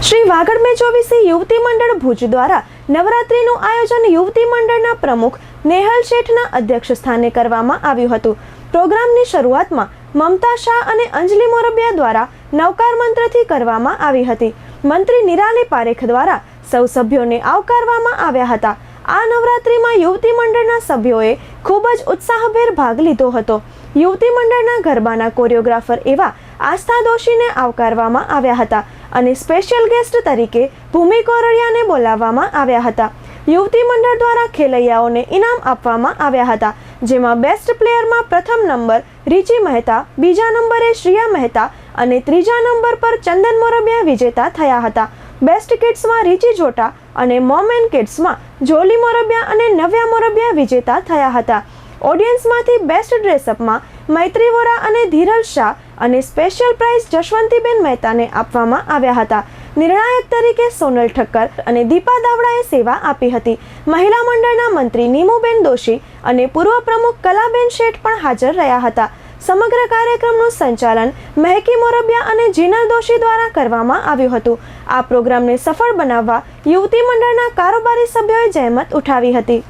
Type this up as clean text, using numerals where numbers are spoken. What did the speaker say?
શ્રી વાગડ મેચોવીસી યુવતી મંડળ ભુજ દ્વારા નવરાત્રીનું આયોજન યુવતી મંડળના પ્રમુખ નેહલ શેઠના અધ્યક્ષ સ્થાને કરવામાં આવ્યું હતું। પ્રોગ્રામની શરૂઆતમાં મમતા શાહ અને અંજલિ મોરબિયા દ્વારા નવકાર મંત્રથી કરવામાં આવી હતી। મંત્રી નિરાલી પારેખ દ્વારા સૌ સભ્યોને આવકારવામાં આવ્યા હતા। આ નવરાત્રીમાં યુવતી મંડળના સભ્યોએ ખૂબ જ ઉત્સાહભેર ભાગ લીધો હતો। યુવતી મંડળના ગરબાના કોરિયોગ્રાફર એવા આસ્થા દોશીને આવકારવામાં આવ્યા હતા અને સ્પેશિયલ ગેસ્ટ તરીકે ભૂમિ કોરડિયાને બોલાવવામાં આવ્યા હતા। યુવતી મંડળ દ્વારા ખેલૈયાઓને ઇનામ આપવામાં આવ્યા હતા, જેમાં બેસ્ટ પ્લેયરમાં પ્રથમ નંબર રીચી મહેતા, બીજા નંબરે શ્રિયા મહેતા અને ત્રીજા નંબર પર ચંદન મોરબિયા વિજેતા થયા હતા। બેસ્ટ કિડ્સમાં રીચી જોટા અને મોમ એન્ડ કિડ્સમાં જોલી મોરબિયા અને નવ્યા મોરબિયા વિજેતા થયા હતા। ઓડિયન્સમાંથી બેસ્ટ ડ્રેસઅપમાં મૈત્રી વોરા અને ધીરજ શાહ અને સ્પેશિયલ પ્રાઇઝ જશવંતીબેન મહેતાને આપવામાં આવ્યા હતા। નિર્ણાયક તરીકે સોનલ ઠક્કર અને દીપા દાવડાએ સેવા આપી હતી। મહિલા મંડળના મંત્રી નીમુબેન દોશી અને પૂર્વ પ્રમુખ કલાબેન શેઠ પણ હાજર રહ્યા હતા। સમગ્ર કાર્યક્રમનું સંચાલન મહેકી મોરબિયા અને જીનલ દોશી દ્વારા કરવામાં આવ્યું હતું। આ પ્રોગ્રામને સફળ બનાવવા યુવતી મંડળના કારોબારી સભ્યોએ જહેમત ઉઠાવી હતી।